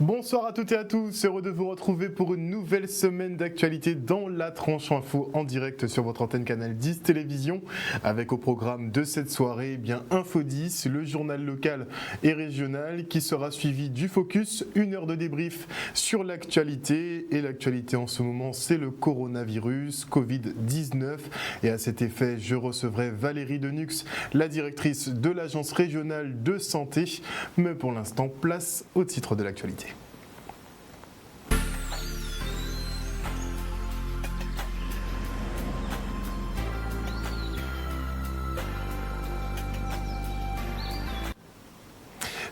Bonsoir à toutes et à tous, heureux de vous retrouver pour une nouvelle semaine d'actualité dans la tranche info en direct sur votre antenne Canal 10 Télévision, avec au programme de cette soirée Info 10, le journal local et régional qui sera suivi du focus, une heure de débrief sur l'actualité. Et l'actualité en ce moment, c'est le coronavirus, Covid-19. Et à cet effet, je recevrai Valérie Denux, la directrice de l'Agence régionale de santé. Mais pour l'instant, place au titre de l'actualité.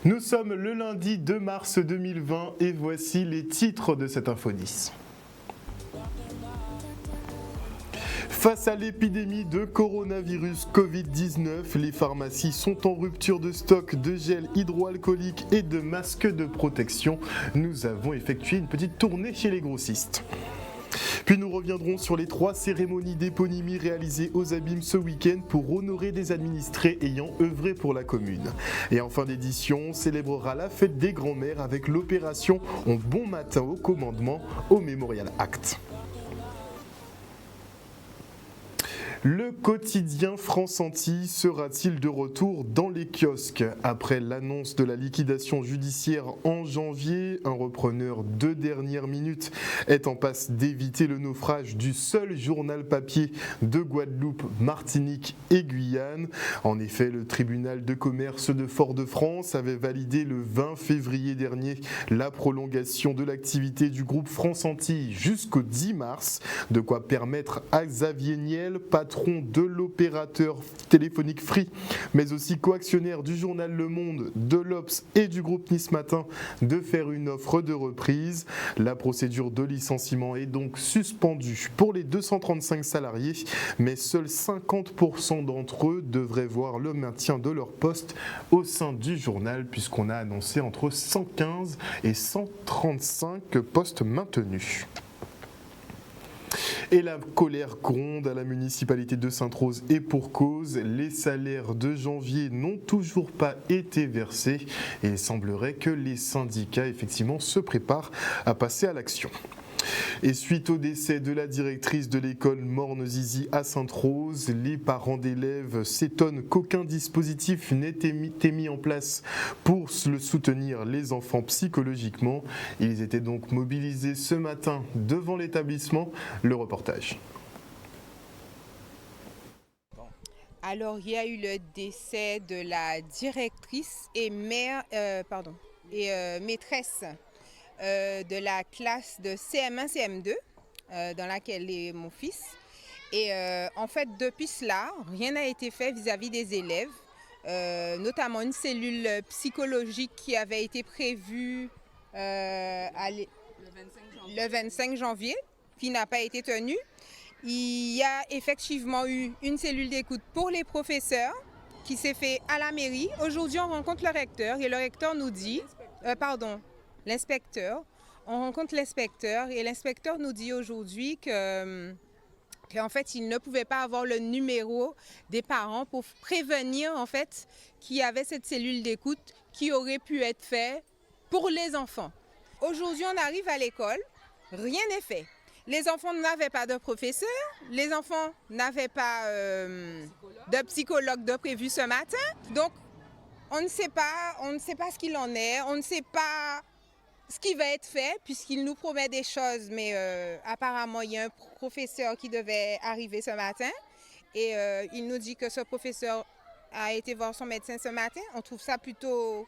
Nous sommes le lundi 2 mars 2020 et voici les titres de cette Info 10. Face à l'épidémie de coronavirus Covid-19, les pharmacies sont en rupture de stock de gel hydroalcoolique et de masques de protection. Nous avons effectué une petite tournée chez les grossistes. Puis nous reviendrons sur les 3 cérémonies d'éponymie réalisées aux Abîmes ce week-end pour honorer des administrés ayant œuvré pour la commune. Et en fin d'édition, on célébrera la fête des grands-mères avec l'opération En bon matin au commandement au Memorial Act. Le quotidien France-Antilles sera-t-il de retour dans les kiosques? Après l'annonce de la liquidation judiciaire en janvier, un repreneur de dernière minute est en passe d'éviter le naufrage du seul journal papier de Guadeloupe, Martinique et Guyane. En effet, le tribunal de commerce de Fort-de-France avait validé le 20 février dernier la prolongation de l'activité du groupe France-Antilles jusqu'au 10 mars, de quoi permettre à Xavier Niel, patron de l'opérateur téléphonique Free, mais aussi coactionnaire du journal Le Monde, de l'Obs et du groupe Nice Matin, de faire une offre de reprise. La procédure de licenciement est donc suspendue pour les 235 salariés, mais seuls 50% d'entre eux devraient voir le maintien de leur poste au sein du journal, puisqu'on a annoncé entre 115 et 135 postes maintenus. Et la colère gronde à la municipalité de Sainte-Rose et pour cause, les salaires de janvier n'ont toujours pas été versés et il semblerait que les syndicats effectivement se préparent à passer à l'action. Et suite au décès de la directrice de l'école Morne-Zizi à Sainte-Rose, les parents d'élèves s'étonnent qu'aucun dispositif n'ait été mis en place pour le soutenir les enfants psychologiquement. Ils étaient donc mobilisés ce matin devant l'établissement. Le reportage. Alors, il y a eu le décès de la directrice et maîtresse de la classe de CM1, CM2, dans laquelle est mon fils. Et en fait, depuis cela, rien n'a été fait vis-à-vis des élèves, notamment une cellule psychologique qui avait été prévue le 25 janvier, qui n'a pas été tenue. Il y a effectivement eu une cellule d'écoute pour les professeurs qui s'est fait à la mairie. Aujourd'hui, on rencontre le recteur et le recteur nous dit... L'inspecteur. On rencontre l'inspecteur et l'inspecteur nous dit aujourd'hui qu'en fait, il ne pouvait pas avoir le numéro des parents pour prévenir en fait qu'il y avait cette cellule d'écoute qui aurait pu être faite pour les enfants. Aujourd'hui, on arrive à l'école, rien n'est fait. Les enfants n'avaient pas de professeur, les enfants n'avaient pas de psychologue de prévu ce matin. Donc, on ne sait pas ce qu'il en est, on ne sait pas ce qui va être fait, puisqu'il nous promet des choses, mais apparemment, il y a un professeur qui devait arriver ce matin et il nous dit que ce professeur a été voir son médecin ce matin. On trouve ça plutôt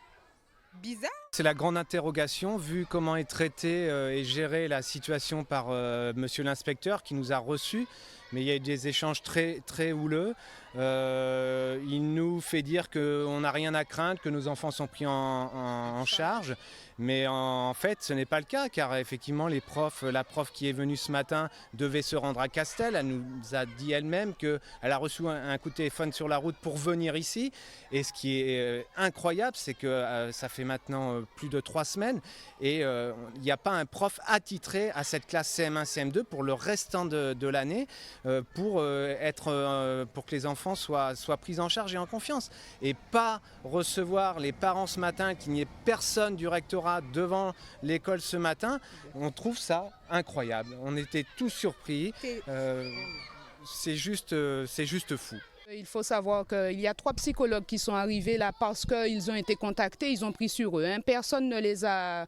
bizarre. C'est la grande interrogation, vu comment est traitée et gérée la situation par monsieur l'inspecteur qui nous a reçus. Mais il y a eu des échanges très, très houleux. Il nous fait dire qu'on n'a rien à craindre, que nos enfants sont pris en charge. Mais en fait, ce n'est pas le cas, car effectivement, la prof qui est venue ce matin devait se rendre à Castel. Elle nous a dit elle-même qu'elle a reçu un coup de téléphone sur la route pour venir ici. Et ce qui est incroyable, c'est que ça fait maintenant plus de 3 semaines et il n'y a pas un prof attitré à cette classe CM1, CM2 pour le restant de l'année pour que les enfants soient pris en charge et en confiance. Et pas recevoir les parents ce matin, qu'il n'y ait personne du rectorat devant l'école ce matin, on trouve ça incroyable. On était tous surpris. C'est juste fou. Il faut savoir qu'il y a 3 psychologues qui sont arrivés là parce qu'ils ont été contactés, ils ont pris sur eux. Personne ne les a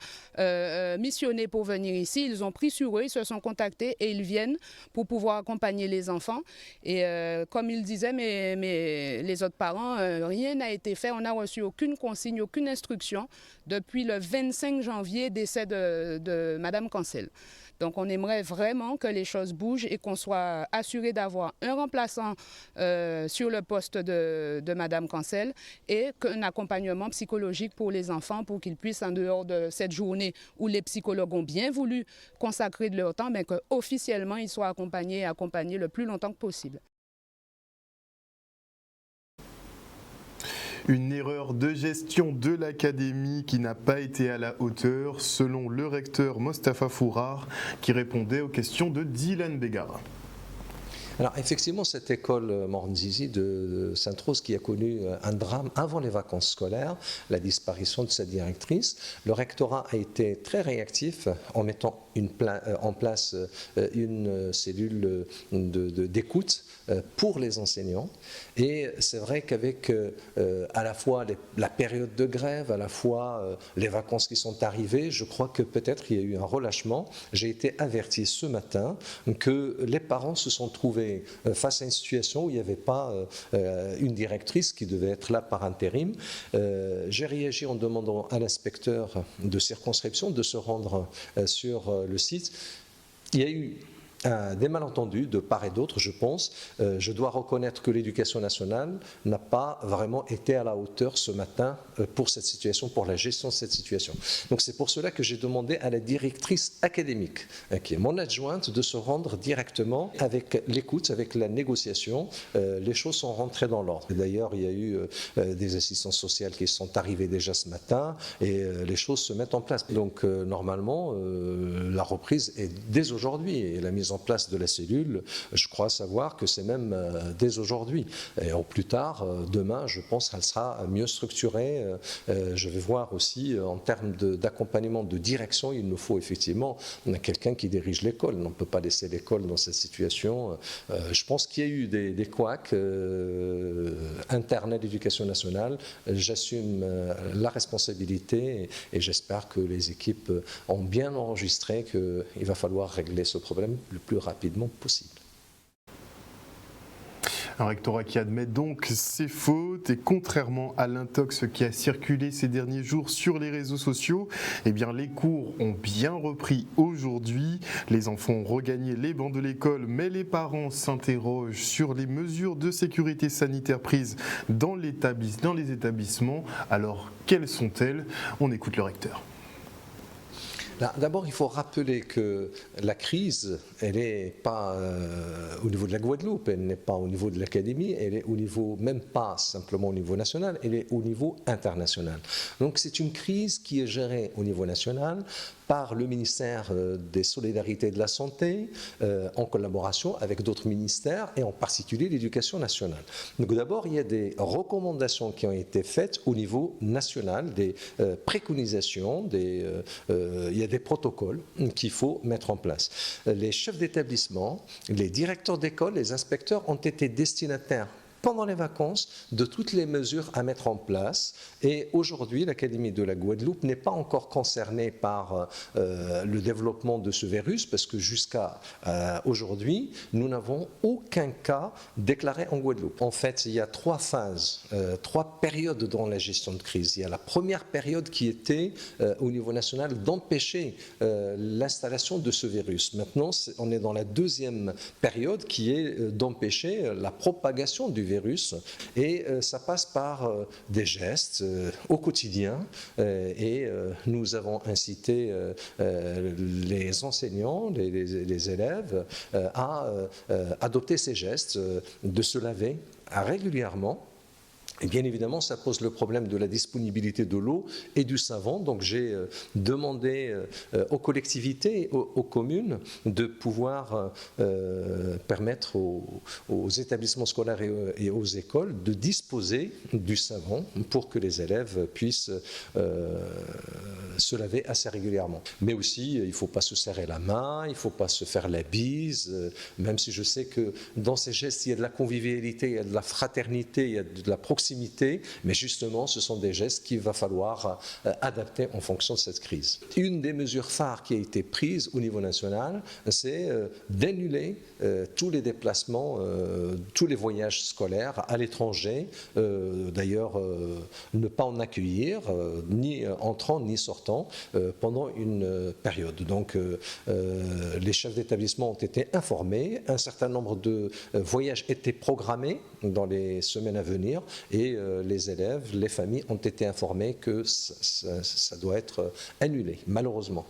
missionnés pour venir ici, ils ont pris sur eux, ils se sont contactés et ils viennent pour pouvoir accompagner les enfants. Et comme ils disaient, les autres parents, rien n'a été fait, on n'a reçu aucune consigne, aucune instruction depuis le 25 janvier, décès de Madame Cancel. Donc on aimerait vraiment que les choses bougent et qu'on soit assuré d'avoir un remplaçant sur le poste de Madame Cancel et qu'un accompagnement psychologique pour les enfants pour qu'ils puissent, en dehors de cette journée où les psychologues ont bien voulu consacrer de leur temps, mais qu'officiellement ils soient accompagnés le plus longtemps que possible. Une erreur de gestion de l'académie qui n'a pas été à la hauteur, selon le recteur Mostafa Fourar, qui répondait aux questions de Dylan Begara. Alors effectivement, cette école Morenzizi de Sainte-Rose qui a connu un drame avant les vacances scolaires, la disparition de sa directrice, le rectorat a été très réactif en mettant en place une cellule d'écoute pour les enseignants. Et c'est vrai qu'avec à la fois la période de grève, à la fois les vacances qui sont arrivées, je crois que peut-être il y a eu un relâchement. J'ai été averti ce matin que les parents se sont trouvés face à une situation où il n'y avait pas une directrice qui devait être là par intérim. J'ai réagi en demandant à l'inspecteur de circonscription de se rendre sur le site. Il y a eu des malentendus de part et d'autre, je pense. Je dois reconnaître que l'éducation nationale n'a pas vraiment été à la hauteur ce matin pour cette situation, pour la gestion de cette situation. Donc c'est pour cela que j'ai demandé à la directrice académique, qui est mon adjointe, de se rendre directement avec l'écoute, avec la négociation. Les choses sont rentrées dans l'ordre. D'ailleurs, il y a eu des assistances sociales qui sont arrivées déjà ce matin et les choses se mettent en place. Donc normalement, la reprise est dès aujourd'hui et la mise en place de la cellule, je crois savoir que c'est même dès aujourd'hui. Et au plus tard, demain, je pense qu'elle sera mieux structurée. Je vais voir aussi en termes d'accompagnement, de direction, il nous faut effectivement quelqu'un qui dirige l'école. On ne peut pas laisser l'école dans cette situation. Je pense qu'il y a eu des couacs internes à l'éducation nationale. J'assume la responsabilité et j'espère que les équipes ont bien enregistré qu'il va falloir régler ce problème le plus rapidement possible. Un rectorat qui admet donc ses fautes et contrairement à l'intox qui a circulé ces derniers jours sur les réseaux sociaux, eh bien les cours ont bien repris aujourd'hui. Les enfants ont regagné les bancs de l'école, mais les parents s'interrogent sur les mesures de sécurité sanitaire prises dans les établissements. Alors, quelles sont-elles? On écoute le recteur. D'abord, il faut rappeler que la crise, elle n'est pas au niveau de la Guadeloupe, elle n'est pas au niveau de l'académie, elle est au niveau, même pas simplement au niveau national, elle est au niveau international. Donc c'est une crise qui est gérée au niveau national par le ministère des Solidarités et de la Santé, en collaboration avec d'autres ministères et en particulier l'Éducation nationale. Donc d'abord, il y a des recommandations qui ont été faites au niveau national, des préconisations, il y a des protocoles qu'il faut mettre en place. Les chefs d'établissement, les directeurs d'école, les inspecteurs ont été destinataires pendant les vacances de toutes les mesures à mettre en place. Et aujourd'hui, l'Académie de la Guadeloupe n'est pas encore concernée par le développement de ce virus parce que jusqu'à aujourd'hui, nous n'avons aucun cas déclaré en Guadeloupe. En fait, il y a 3 phases, 3 périodes dans la gestion de crise. Il y a la première période qui était au niveau national d'empêcher l'installation de ce virus. Maintenant, on est dans la deuxième période qui est d'empêcher la propagation du virus. Et ça passe par des gestes au quotidien et nous avons incité les enseignants, les élèves à adopter ces gestes, de se laver régulièrement Et bien évidemment, ça pose le problème de la disponibilité de l'eau et du savon. Donc j'ai demandé aux collectivités, aux communes, de pouvoir permettre aux établissements scolaires et aux écoles de disposer du savon pour que les élèves puissent se laver assez régulièrement. Mais aussi, il ne faut pas se serrer la main, il ne faut pas se faire la bise, même si je sais que dans ces gestes, il y a de la convivialité, il y a de la fraternité, il y a de la proximité. Mais justement, ce sont des gestes qu'il va falloir adapter en fonction de cette crise. Une des mesures phares qui a été prise au niveau national, c'est d'annuler tous les déplacements, tous les voyages scolaires à l'étranger. D'ailleurs, ne pas en accueillir, ni entrant ni sortant, pendant une période. Donc, les chefs d'établissement ont été informés. Un certain nombre de voyages étaient programmés dans les semaines à venir. Et les élèves, les familles ont été informés que ça doit être annulé, malheureusement.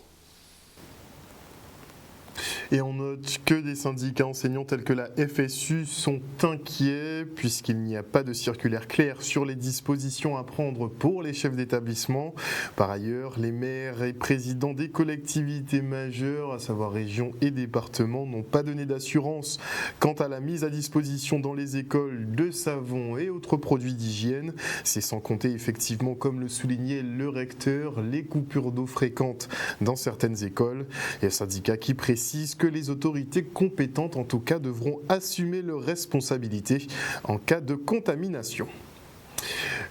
Et on note que des syndicats enseignants tels que la FSU sont inquiets puisqu'il n'y a pas de circulaire claire sur les dispositions à prendre pour les chefs d'établissement. Par ailleurs, les maires et présidents des collectivités majeures, à savoir régions et départements, n'ont pas donné d'assurance quant à la mise à disposition dans les écoles de savon et autres produits d'hygiène. C'est sans compter effectivement, comme le soulignait le recteur, les coupures d'eau fréquentes dans certaines écoles. Et un syndicat qui précise que les autorités compétentes, en tout cas, devront assumer leurs responsabilités en cas de contamination.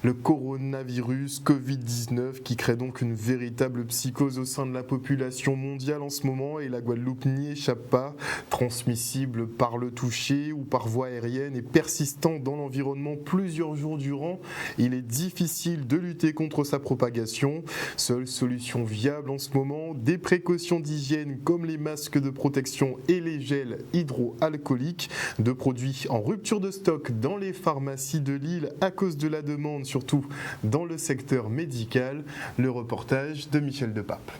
Le coronavirus Covid-19 qui crée donc une véritable psychose au sein de la population mondiale en ce moment, et la Guadeloupe n'y échappe pas. Transmissible par le toucher ou par voie aérienne et persistant dans l'environnement plusieurs jours durant, il est difficile de lutter contre sa propagation. Seule solution viable en ce moment, des précautions d'hygiène comme les masques de protection et les gels hydroalcooliques, de produits en rupture de stock dans les pharmacies de l'île à cause de la demande, surtout dans le secteur médical. Le reportage de Michel Depape.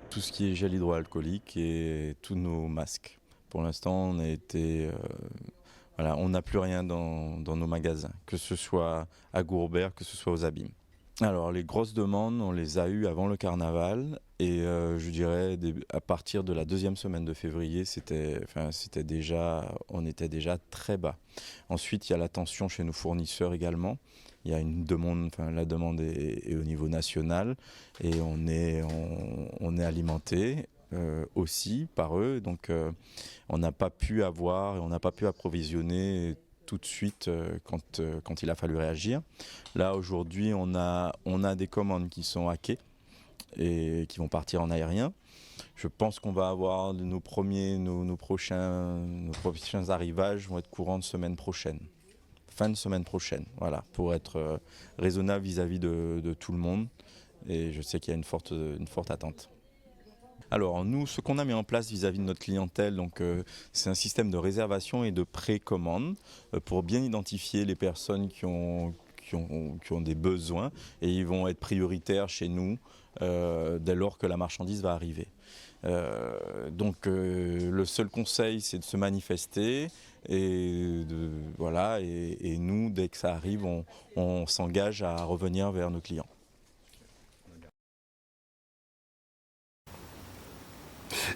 Tout ce qui est gel hydroalcoolique et tous nos masques. Pour l'instant, on n'a plus rien dans nos magasins, que ce soit à Gourbert, que ce soit aux Abîmes. Alors les grosses demandes, on les a eues avant le carnaval et je dirais à partir de la deuxième semaine de février, on était déjà très bas. Ensuite, il y a la tension chez nos fournisseurs également. Il y a une demande, la demande est au niveau national et on est alimenté aussi par eux. Donc on n'a pas pu approvisionner tout de suite quand il a fallu réagir. Là aujourd'hui on a des commandes qui sont hackées et qui vont partir en aérien. Je pense qu'on va avoir nos prochains arrivages vont être courants de semaine prochaine. Fin de semaine prochaine, voilà, pour être raisonnable vis-à-vis de tout le monde. Et je sais qu'il y a une forte attente. Alors nous, ce qu'on a mis en place vis-à-vis de notre clientèle, c'est un système de réservation et de précommande pour bien identifier les personnes qui ont des besoins et ils vont être prioritaires chez nous dès lors que la marchandise va arriver. Le seul conseil, c'est de se manifester et nous, dès que ça arrive, on s'engage à revenir vers nos clients.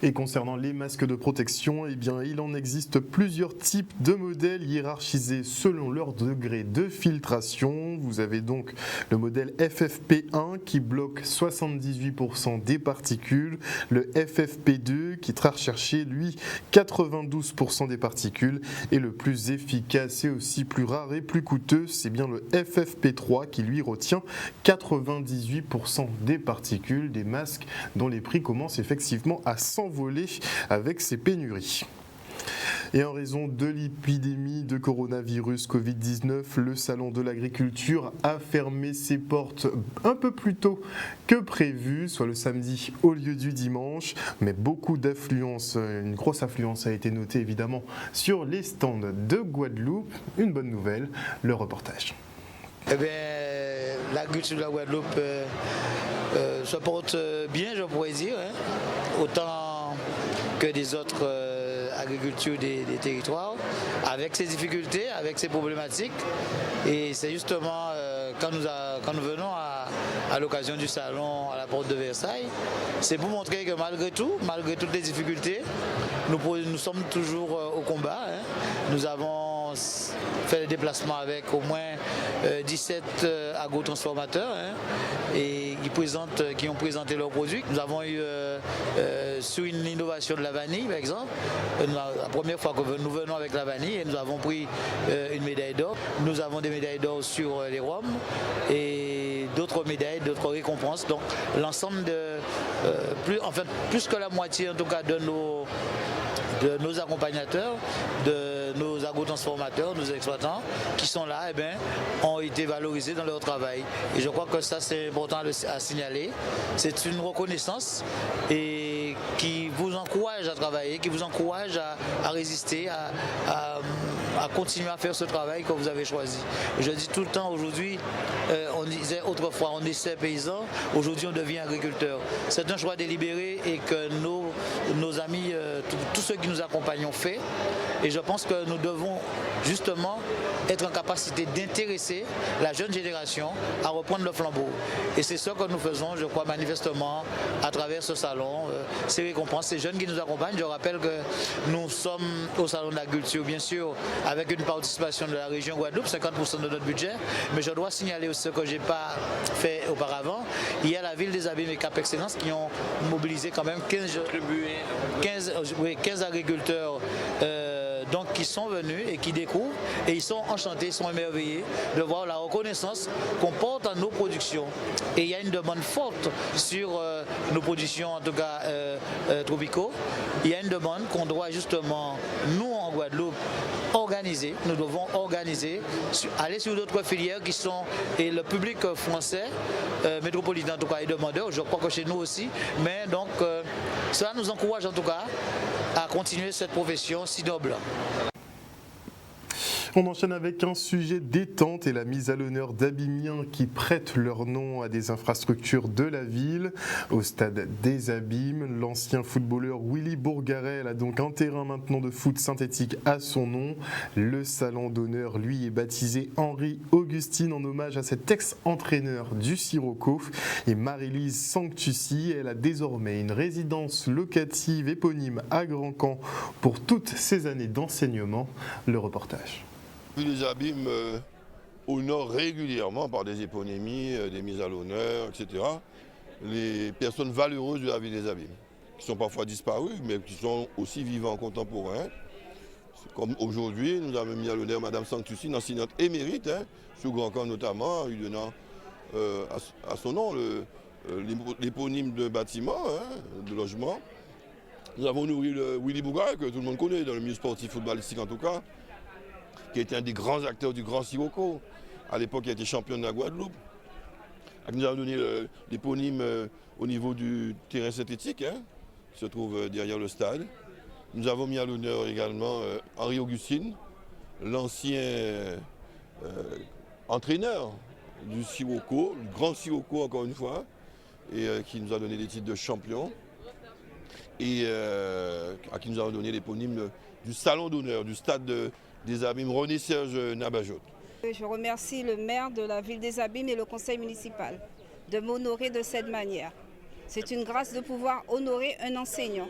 Et concernant les masques de protection, il en existe plusieurs types de modèles hiérarchisés selon leur degré de filtration. Vous avez donc le modèle FFP1 qui bloque 78% des particules, le FFP2 qui est très recherché, lui, 92% des particules, et le plus efficace et aussi plus rare et plus coûteux, c'est bien le FFP3 qui lui retient 98% des particules, des masques dont les prix commencent effectivement à s'envoler avec ces pénuries. Et en raison de l'épidémie de coronavirus Covid-19, le Salon de l'Agriculture a fermé ses portes un peu plus tôt que prévu, soit le samedi au lieu du dimanche. Mais une grosse affluence a été notée évidemment sur les stands de Guadeloupe. Une bonne nouvelle, le reportage. L'agriculture de la Guadeloupe se porte bien, je pourrais dire, autant que des autres agriculture des territoires, avec ses difficultés, avec ses problématiques. Et c'est justement quand nous venons à l'occasion du salon à la porte de Versailles, c'est pour montrer que malgré tout, malgré toutes les difficultés, nous sommes toujours au combat. Nous avons fait des déplacements avec au moins 17 agrotransformateurs et qui ont présenté leurs produits. Nous avons eu sur une innovation de la vanille par exemple, la première fois que nous venons avec la vanille et nous avons pris une médaille d'or. Nous avons des médailles d'or sur les rhums et d'autres médailles, d'autres récompenses. Donc l'ensemble plus que la moitié en tout cas de nos accompagnateurs, de nos agrotransformateurs, nos exploitants qui sont là, ont été valorisés dans leur travail. Et je crois que ça c'est important à signaler. C'est une reconnaissance et qui vous encourage à travailler, qui vous encourage à résister, à continuer à faire ce travail que vous avez choisi. Je dis tout le temps aujourd'hui, on disait autrefois on naissait paysan, aujourd'hui on devient agriculteur. C'est un choix délibéré et que nos amis, tous ceux qui nous accompagnent ont fait. Et je pense que nous devons justement être en capacité d'intéresser la jeune génération à reprendre le flambeau. Et c'est ce que nous faisons, je crois, manifestement, à travers ce salon, ces récompenses, ces jeunes qui nous accompagnent. Je rappelle que nous sommes au salon de l'agriculture, bien sûr, avec une participation de la région Guadeloupe, 50% de notre budget. Mais je dois signaler aussi ce que je n'ai pas fait auparavant. Il y a la ville des Abîmes et Cap Excellence qui ont mobilisé quand même 15 agriculteurs donc qui sont venus et qui découvrent et ils sont enchantés, ils sont émerveillés de voir la reconnaissance qu'on porte à nos productions. Et il y a une demande forte sur nos productions, en tout cas tropicaux. Il y a une demande qu'on doit justement, nous en Guadeloupe, organiser. Nous devons organiser, aller sur d'autres filières qui sont, et le public français, métropolitain en tout cas, est demandeur, je crois que chez nous aussi. Mais donc, cela nous encourage en tout cas à continuer cette profession si noble. On enchaîne avec un sujet détente et la mise à l'honneur d'Abimiens qui prêtent leur nom à des infrastructures de la ville. Au stade des Abîmes, l'ancien footballeur Willy Bourgarel a donc un terrain maintenant de foot synthétique à son nom. Le salon d'honneur, lui, est baptisé Henri Augustine en hommage à cet ex-entraîneur du Sirocco. Et Marie-Lise Sanctussi, elle a désormais une résidence locative éponyme à Grand-Camp pour toutes ces années d'enseignement. Le reportage. Les Abîmes honorent régulièrement par des éponymies, des mises à l'honneur, etc. les personnes valeureuses de la ville des Abîmes, qui sont parfois disparues, mais qui sont aussi vivants contemporains. Comme aujourd'hui, nous avons mis à l'honneur Mme Sanctussi, une enseignante émérite, sur Grand-Camp notamment, en lui donnant à son nom l'éponyme de bâtiment, de logement. Nous avons nourri le Willy Bourgarel, que tout le monde connaît, dans le milieu sportif footballistique en tout cas, qui était un des grands acteurs du Grand Sirocco. À l'époque, il a été champion de la Guadeloupe. Nous avons donné l'éponyme au niveau du terrain synthétique, qui se trouve derrière le stade. Nous avons mis à l'honneur également Henri Augustine, l'ancien entraîneur du Sirocco, le Grand Sirocco encore une fois, et qui nous a donné des titres de champion, et à qui nous avons donné l'éponyme du salon d'honneur du stade des Abîmes, René-Serge Nabajot. Je remercie le maire de la ville des Abîmes et le conseil municipal de m'honorer de cette manière. C'est une grâce de pouvoir honorer un enseignant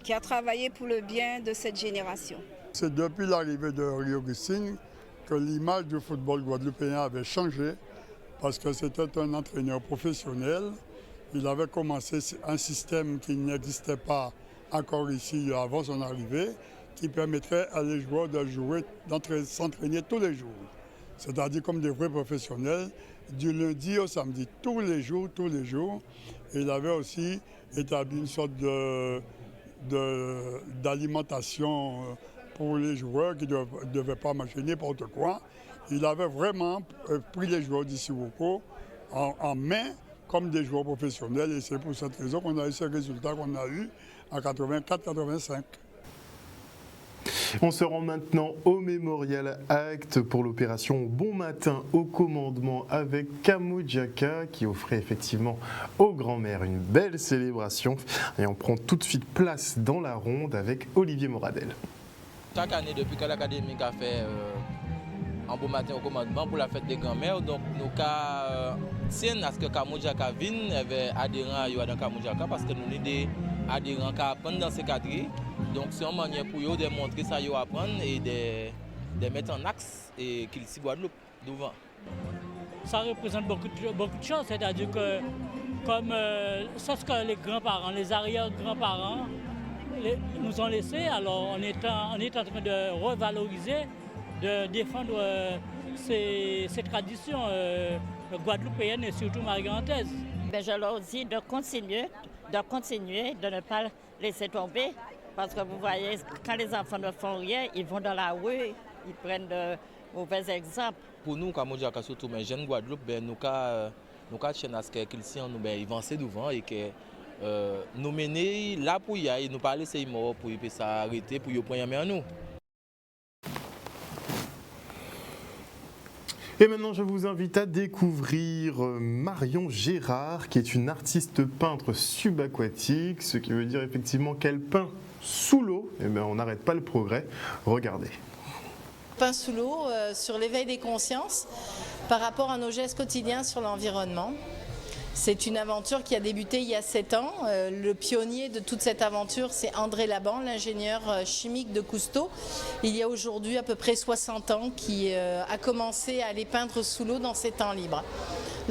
qui a travaillé pour le bien de cette génération. C'est depuis l'arrivée de Henri Augustine que l'image du football guadeloupéen avait changé parce que c'était un entraîneur professionnel. Il avait commencé un système qui n'existait pas encore ici avant son arrivée, qui permettrait à les joueurs de jouer, s'entraîner tous les jours. C'est-à-dire comme des vrais professionnels, du lundi au samedi, tous les jours. Et il avait aussi établi une sorte d'alimentation pour les joueurs qui ne devaient pas manger n'importe quoi. Il avait vraiment pris les joueurs du Sirocco en main comme des joueurs professionnels. Et c'est pour cette raison qu'on a eu ce résultat qu'on a eu en 84-85. On se rend maintenant au Memorial Act pour l'opération Bon Matin au commandement avec Kamojaka qui offrait effectivement aux grands-mères une belle célébration. Et on prend tout de suite place dans la ronde avec Olivier Moradel. Chaque année, depuis que l'Académie a fait un Bon Matin au commandement pour la fête des grands-mères, donc nous tiennent à ce que Kamojaka vienne adhérents à Kamojaka parce que nous avons des adhérents qui apprennent dans ces cadres. Donc c'est une manière pour eux de montrer ça qu'ils apprennent et de mettre en axe et qu'ils s'y Guadeloupe devant. Ça représente beaucoup de choses, c'est-à-dire que comme ce que les grands-parents, les arrière-grands-parents nous ont laissé, alors on est en train de revaloriser, de défendre ces traditions guadeloupéennes et surtout marguerantaises. Je leur dis de continuer, de ne pas laisser tomber. Parce que vous voyez, quand les enfants ne font rien, ils vont dans la rue, ils prennent de mauvais exemples. Pour nous, Kamojaka, surtout mes jeunes Guadeloupe, nous tiennent à ce qu'ils avancent devant et que nous mener là pour y aller, nous pas laisser mort pour s'arrêter, pour y prendre à nous. Et maintenant, je vous invite à découvrir Marion Gérard, qui est une artiste peintre subaquatique, ce qui veut dire effectivement qu'elle peint sous l'eau. Eh bien, on n'arrête pas le progrès. Regardez. Peint sous l'eau sur l'éveil des consciences par rapport à nos gestes quotidiens sur l'environnement. C'est une aventure qui a débuté il y a 7 ans. Le pionnier de toute cette aventure, c'est André Laban, l'ingénieur chimique de Cousteau. Il y a aujourd'hui à peu près 60 ans qui a commencé à aller peindre sous l'eau dans ses temps libres.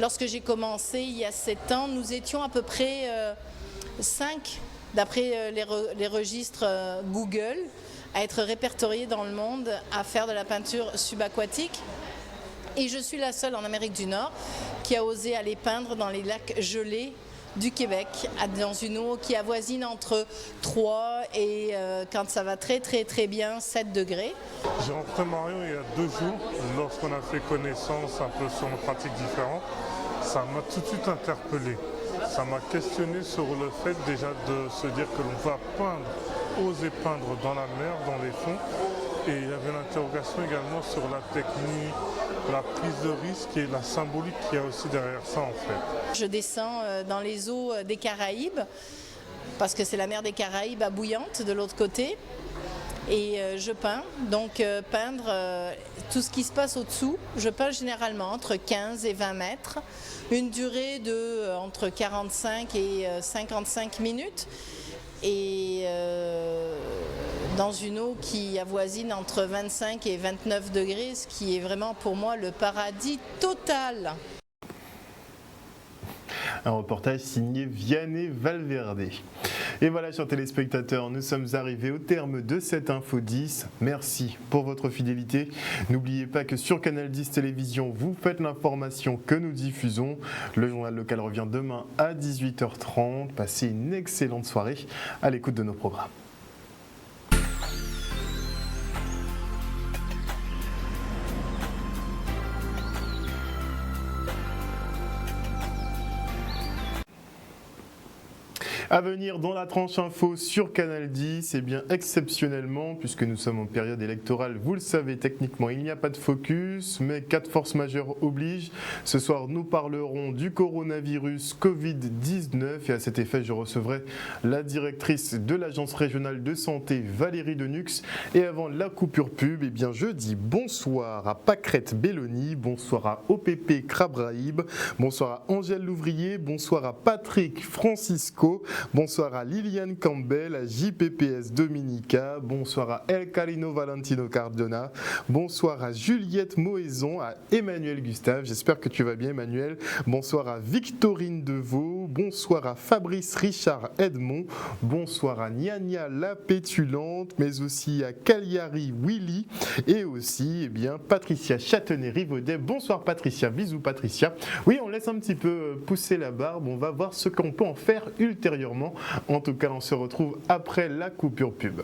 Lorsque j'ai commencé il y a 7 ans, nous étions à peu près 5, d'après les registres Google, à être répertoriés dans le monde à faire de la peinture subaquatique. Et je suis la seule en Amérique du Nord qui a osé aller peindre dans les lacs gelés du Québec, dans une eau qui avoisine entre 3 et, quand ça va très bien, 7 degrés. J'ai rencontré Marion il y a 2 jours, lorsqu'on a fait connaissance un peu sur nos pratiques différentes. Ça m'a tout de suite interpellé. Ça m'a questionné sur le fait déjà de se dire que l'on va oser peindre dans la mer, dans les fonds. Et il y avait l'interrogation également sur la technique, la prise de risque et la symbolique qu'il y a aussi derrière ça en fait. Je descends dans les eaux des Caraïbes, parce que c'est la mer des Caraïbes à bouillante de l'autre côté. Et je peins, donc peindre tout ce qui se passe au-dessous. Je peins généralement entre 15 et 20 mètres, une durée de entre 45 et 55 minutes. Et dans une eau qui avoisine entre 25 et 29 degrés, ce qui est vraiment pour moi le paradis total. Un reportage signé Vianney Valverde. Et voilà, chers téléspectateurs, nous sommes arrivés au terme de cette Info 10. Merci pour votre fidélité. N'oubliez pas que sur Canal 10 Télévision, vous faites l'information que nous diffusons. Le journal local revient demain à 18h30. Passez une excellente soirée à l'écoute de nos programmes. À venir dans la tranche info sur Canal 10, et bien exceptionnellement, puisque nous sommes en période électorale, vous le savez techniquement, il n'y a pas de focus, mais cas de force majeure oblige. Ce soir, nous parlerons du coronavirus Covid-19 et à cet effet, je recevrai la directrice de l'Agence régionale de santé, Valérie Denux. Et avant la coupure pub, et bien je dis bonsoir à Pâquerette Belloni, bonsoir à OPP Krabraïb, bonsoir à Angèle Louvrier, bonsoir à Patrick Francisco, bonsoir à Liliane Campbell, à JPPS Dominica, bonsoir à El Carino Valentino Cardona, bonsoir à Juliette Moëson, à Emmanuel Gustave, j'espère que tu vas bien Emmanuel, bonsoir à Victorine Deveau, bonsoir à Fabrice Richard Edmond, bonsoir à Niania la Pétulante, mais aussi à Cagliari Willy et aussi bien Patricia Châtenay-Rivaudet. Bonsoir Patricia, bisous Patricia. Oui, on laisse un petit peu pousser la barbe, on va voir ce qu'on peut en faire ultérieurement. En tout cas, on se retrouve après la coupure pub.